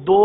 2,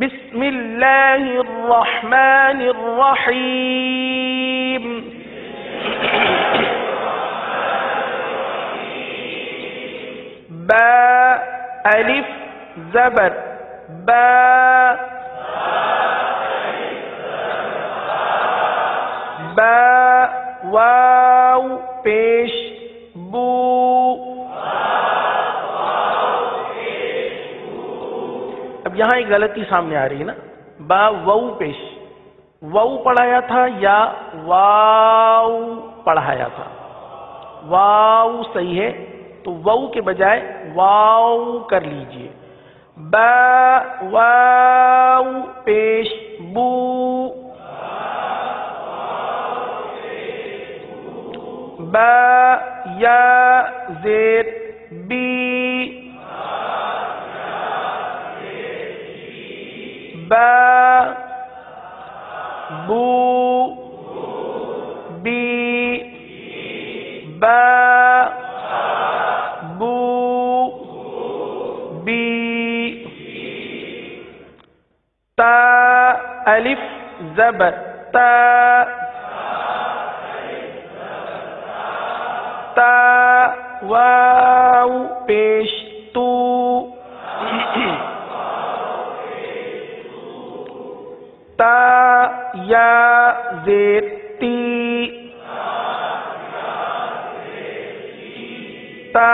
بسم اللہ الرحمن الرحیم. با الف زبر با. با واو پیش بو. اب یہاں ایک غلطی سامنے آ رہی ہے نا. با واو پیش واو پڑھایا تھا یا واو پڑھایا تھا؟ واو صحیح ہے تو واو کے بجائے واو کر لیجئے. با واو پیش بو. با یا زیر بی. با بو بی. با بو بی. تا الف زبر تا. تا واو پیش تو. تا یا زیر تی. تا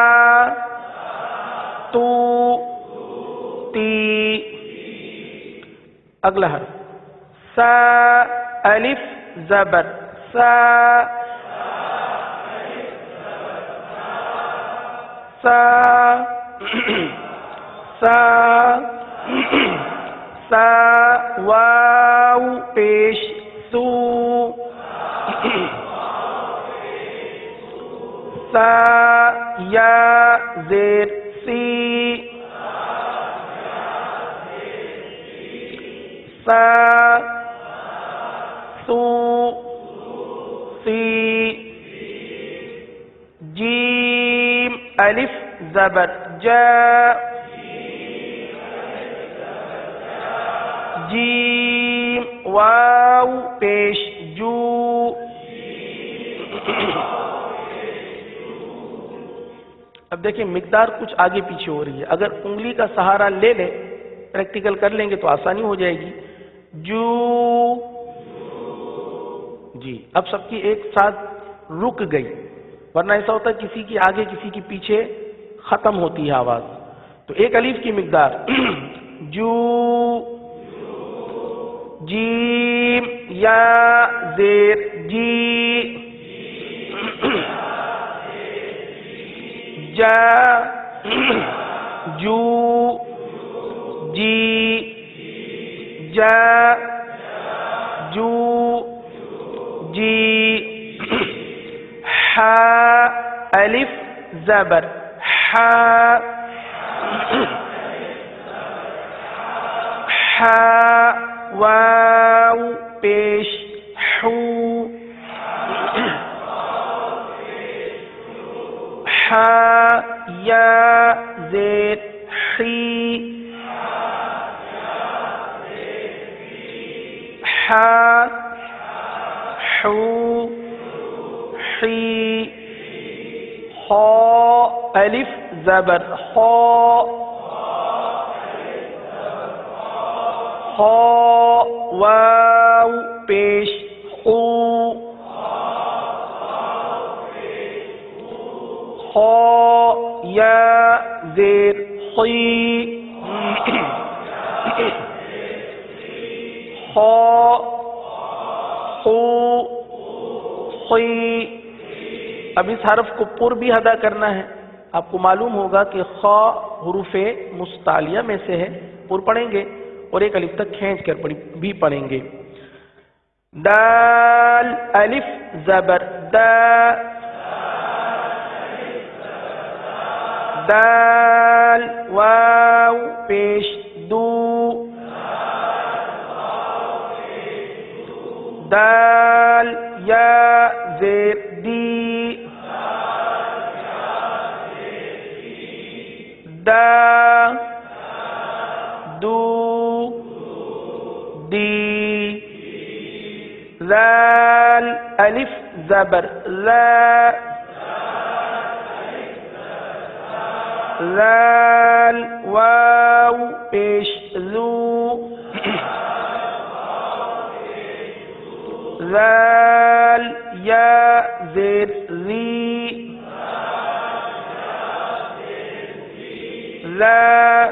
تو تی. اگلا حرف سا الف زبر سا. سا سا سا واو پیش سو. سا یا زیر سی. سا سو سی. جیم الف زبر جا. جیم واو پیش جو. اب دیکھیں مقدار کچھ آگے پیچھے ہو رہی ہے. اگر انگلی کا سہارا لے لیں پریکٹیکل کر لیں گے تو آسانی ہو جائے گی. جو جی اب سب کی ایک ساتھ رک گئی ورنہ ایسا ہوتا ہے کسی کی آگے کسی کی پیچھے ختم ہوتی ہے آواز. تو ایک الف کی مقدار جو. جیم یا زیر جی. جا جو جی. جا جو جی. حا الف زبر حا. حا واو پیش حو. حا یا زیر حی. حا حو حی. خا الف زبر خا. خا واو پیش خو. خا یا زیر خی. خا خو خی. اب اس حرف کو پر بھی ادا کرنا ہے. آپ کو معلوم ہوگا کہ خا حروف مستعلیہ میں سے ہے. پر پڑھیں گے اور ایک الف تک کھینچ کر بھی پڑھیں گے. دال الف زبر دا. دال واو پیش دو. دال یا زیر دی. دا دو ذال الف زبر ذا ذال واو پیش ذو ذال یا زیر ذی ذا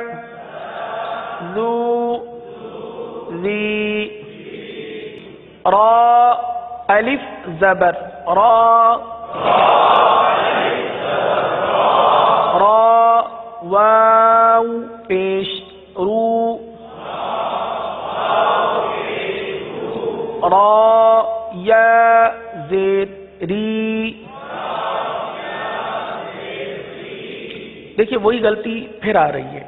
ذو ذی را الف زبر را را واو پیش رو را یا زیر ری. دیکھیے وہی غلطی پھر آ رہی ہے.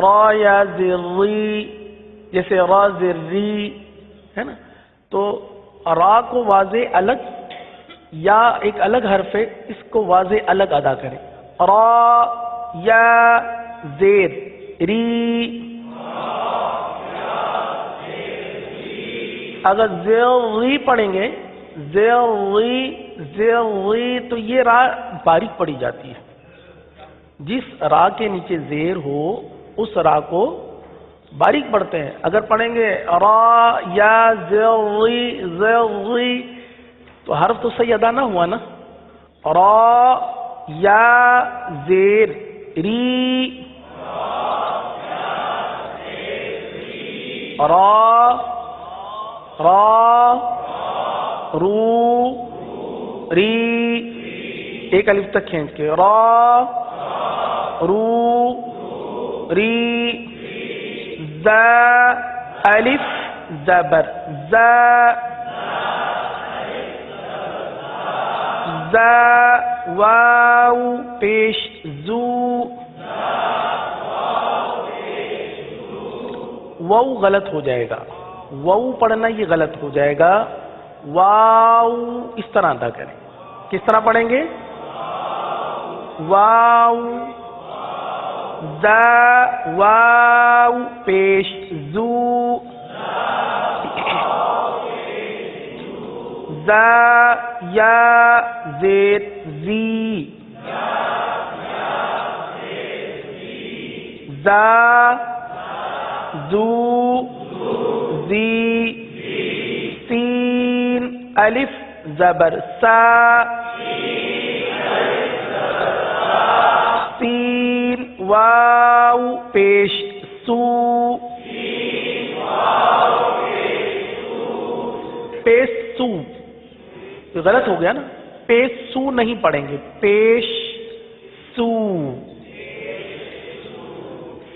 را یا زیر ری جیسے را زیر ری ہے نا, تو را کو واضح الگ یا ایک الگ حرف ہے, اس کو واضح الگ ادا کریں. را یا زیر ری, اگر زیر ری پڑھیں گے زیر ری تو یہ را باریک پڑی جاتی ہے. جس را کے نیچے زیر ہو اس را کو باریک پڑھتے ہیں. اگر پڑھیں گے را یا زیر ری تو حرف تو صحیح ادا نہ ہوا نا. را یا زیر ری را را رو ری ایک الف تک کھینچ کے را رو ری ز الف زبر ز ز واو پیش زو واو غلط ہو جائے گا. واو پڑھنا یہ غلط ہو جائے گا. واو اس طرح ادا کریں. کس طرح پڑھیں گے؟ واو ز واو پیش زو ز یا زیر زی ز زو زی سین الف زبر سا سین واو پیش سو پیش سو غلط ہو گیا نا. پیش سو نہیں پڑھیں گے, پیش سو.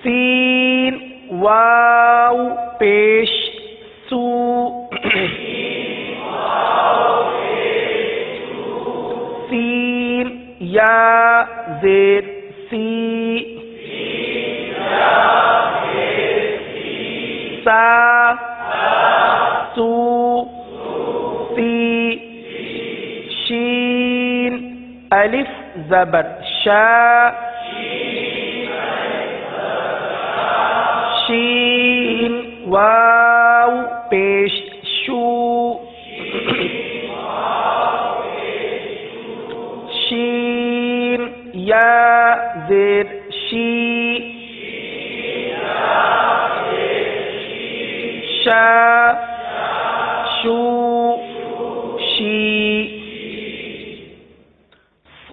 سین واو پیش سو سین یا زیر سی سا سو سی شین الف زبر شا شین واو پیش شو شین یا زیر شی شا شو شی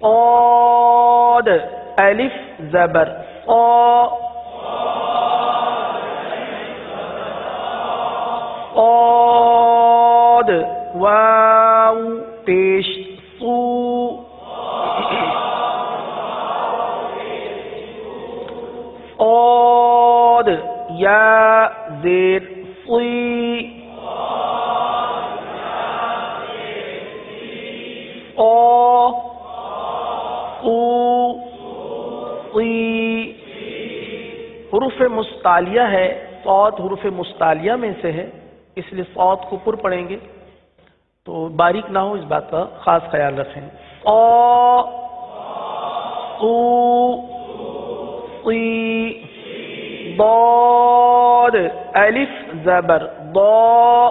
صاد الف زبر صا صاد واو پیش صو صاد یا زیر صی صا صو صی. حروف مستعلیہ ہے. صاد حروف مستعلیہ میں سے ہے, اس لیے صاد کو پر پڑھیں گے تو باریک نہ ہو, اس بات کا خاص خیال رکھیں. صا صو صی ضاد الف زبر ضا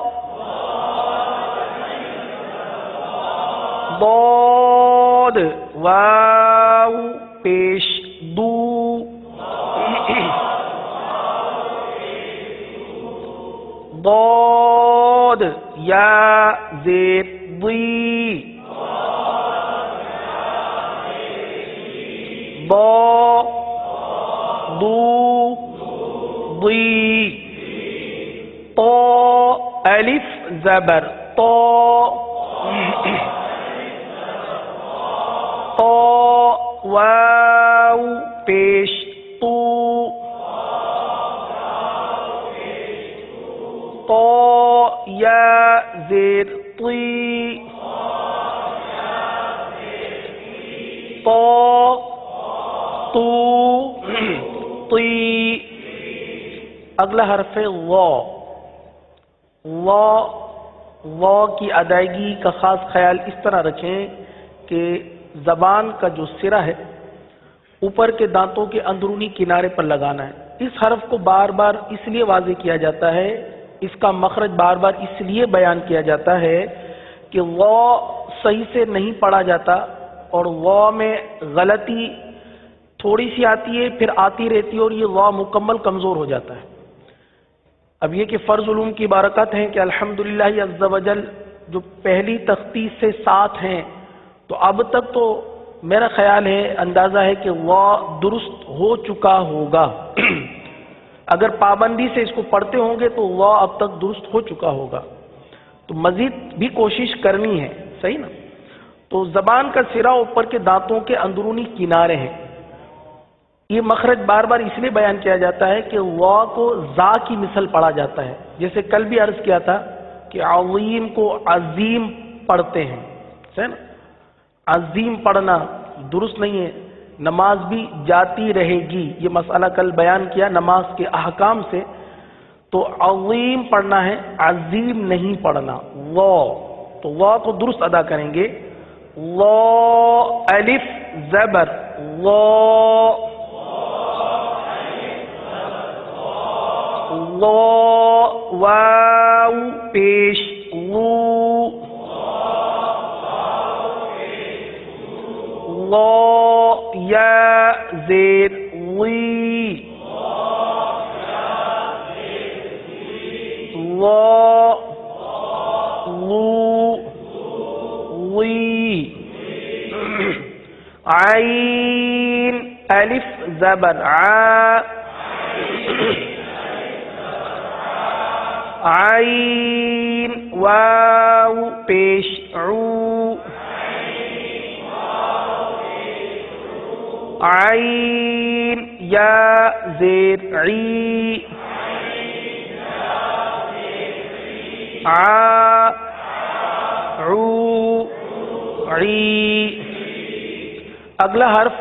ضاد واو پیش دو ضاد یا زیر ضی ضا ضو ضی طا الف زبر طا طا واو پیش تو طا یا زیر طی طا تو طی اگلا حرف ہے وا کی ادائیگی کا خاص خیال اس طرح رکھیں کہ زبان کا جو سرا ہے اوپر کے دانتوں کے اندرونی کنارے پر لگانا ہے۔ اس حرف کو بار بار اس لیے واضح کیا جاتا ہے، اس کا مخرج بار بار اس لیے بیان کیا جاتا ہے کہ وا صحیح سے نہیں پڑھا جاتا اور وا میں غلطی تھوڑی سی آتی ہے پھر آتی رہتی ہے اور یہ وا مکمل کمزور ہو جاتا ہے۔ اب یہ کہ فرض علوم کی برکت ہے کہ الحمدللہ عز و جل جو پہلی تخطیط سے ساتھ ہیں تو اب تک تو میرا خیال ہے، اندازہ ہے کہ وا درست ہو چکا ہوگا۔ اگر پابندی سے اس کو پڑھتے ہوں گے تو وا اب تک درست ہو چکا ہوگا، تو مزید بھی کوشش کرنی ہے، صحیح نا؟ تو زبان کا سرا اوپر کے دانتوں کے اندرونی کنارے ہیں۔ یہ مخرج بار بار اس لیے بیان کیا جاتا ہے کہ وا کو زا کی مثل پڑھا جاتا ہے، جیسے کل بھی عرض کیا تھا کہ عظیم کو عظیم پڑھتے ہیں، صحیح نا؟ عظیم پڑھنا درست نہیں ہے، نماز بھی جاتی رہے گی، یہ مسئلہ کل بیان کیا نماز کے احکام سے، تو عظیم پڑھنا ہے، عظیم نہیں پڑھنا۔ وا تو وا کو درست ادا کریں گے، وا الف زبر وا، وا واو پیش وو، وا یا زیر وی، وا وو وی، عین الف زبر ع، عین واو پیش عو، عین یا زیر عی، ع عو عی۔ اگلا حرف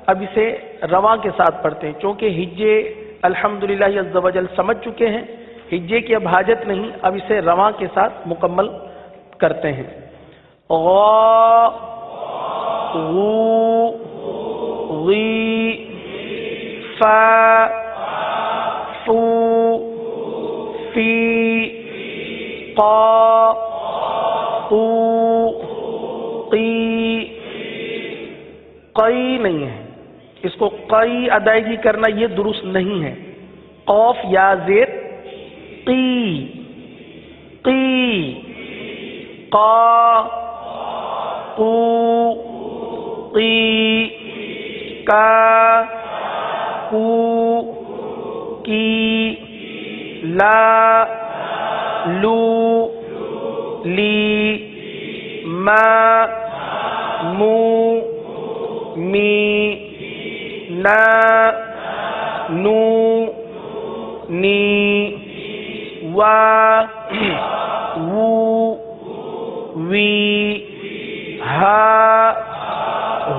اب اسے رواں کے ساتھ پڑھتے ہیں، چونکہ ہجے الحمدللہ عز و جل سمجھ چکے ہیں، ہجے کی اب حاجت نہیں، اب اسے رواں کے ساتھ مکمل کرتے ہیں۔ غا غو غی فا فو فی قا قو قی، قی نہیں ہے، اس کو قی ادائیگی کرنا یہ درست نہیں ہے۔ قوف یا زیر قی، قی قا قو قی کا کو کی لا لو لی ما مو می نا نو نی وا وو وی ہا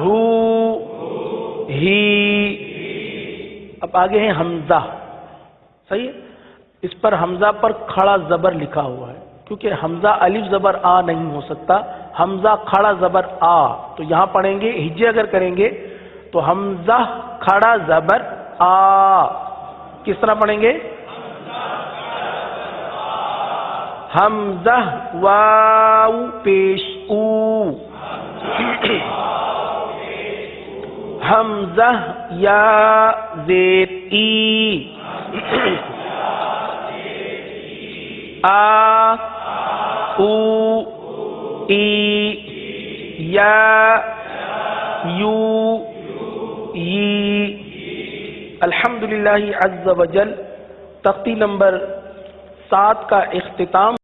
ہو ہی۔ اب آگے ہیں حمزہ، صحیح ہے؟ اس پر حمزہ پر کھڑا زبر لکھا ہوا ہے، کیونکہ حمزہ الف زبر آ نہیں ہو سکتا، حمزہ کھڑا زبر آ، تو یہاں پڑھیں گے ہجے اگر کریں گے تو حمزہ کھڑا زبر آ، کس طرح پڑھیں گے؟ حمزہ واو پیش او، حمزہ یا زیر ای، آ او ای، یا یو ی۔ الحمدللہ عز و جل تختی نمبر 7 کا اختتام